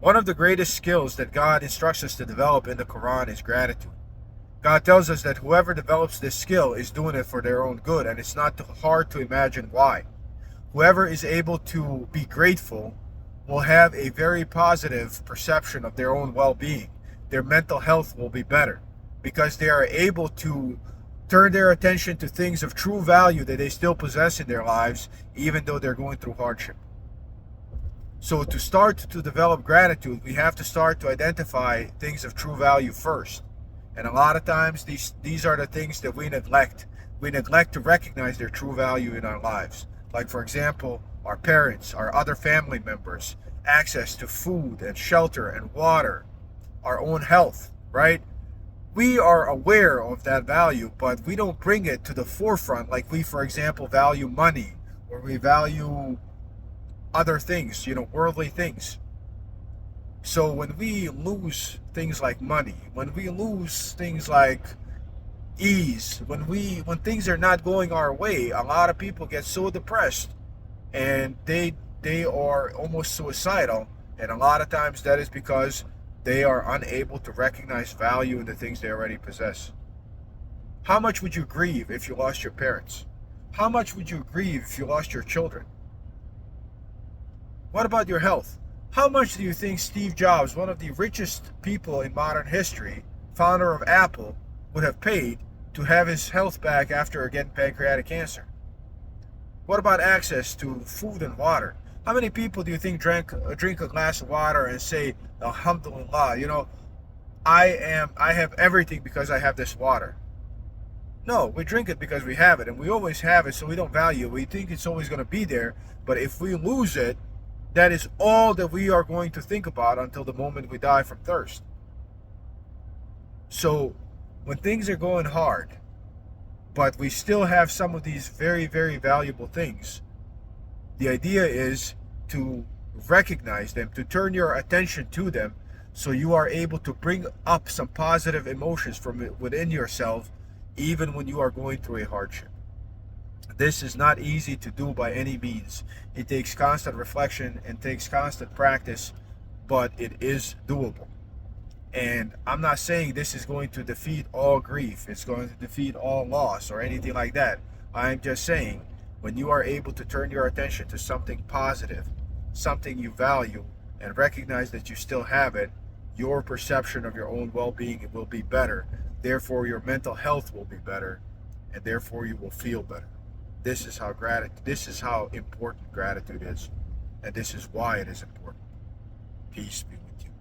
One of the greatest skills that God instructs us to develop in the Quran is gratitude. God tells us that whoever develops this skill is doing it for their own good, and it's not hard to imagine why. Whoever is able to be grateful will have a very positive perception of their own well-being. Their mental health will be better because they are able to turn their attention to things of true value that they still possess in their lives, even though they're going through hardship. So to start to develop gratitude, we have to start to identify things of true value first. And a lot of times these are the things that we neglect. We neglect to recognize their true value in our lives. Like, for example, our parents, our other family members, access to food and shelter and water, our own health, right? We are aware of that value, but we don't bring it to the forefront like we, for example, value money, or we value other things, worldly things. So when we lose things like money, when we lose things like ease, when things are not going our way, a lot of people get so depressed and they are almost suicidal, and a lot of times that is because they are unable to recognize value in the things they already possess. How much would you grieve if you lost your parents? How much would you grieve if you lost your children? What about your health? How much do you think Steve Jobs, one of the richest people in modern history, founder of Apple, would have paid to have his health back after getting pancreatic cancer? What about access to food and water? How many people do you think drink a glass of water and say, Alhamdulillah, I have everything because I have this water? No, we drink it because we have it, and we always have it, so we don't value it. We think it's always going to be there, but if we lose it, that is all that we are going to think about until the moment we die from thirst. So when things are going hard, but we still have some of these very, very valuable things, the idea is to recognize them, to turn your attention to them, so you are able to bring up some positive emotions from within yourself, even when you are going through a hardship. This is not easy to do by any means. It takes constant reflection and takes constant practice, but it is doable. And I'm not saying this is going to defeat all grief, it's going to defeat all loss or anything like that. I'm just saying, when you are able to turn your attention to something positive, something you value, and recognize that you still have it, your perception of your own well-being will be better. Therefore, your mental health will be better, and therefore you will feel better. This is how important gratitude is, and this is why it is important. Peace be with you.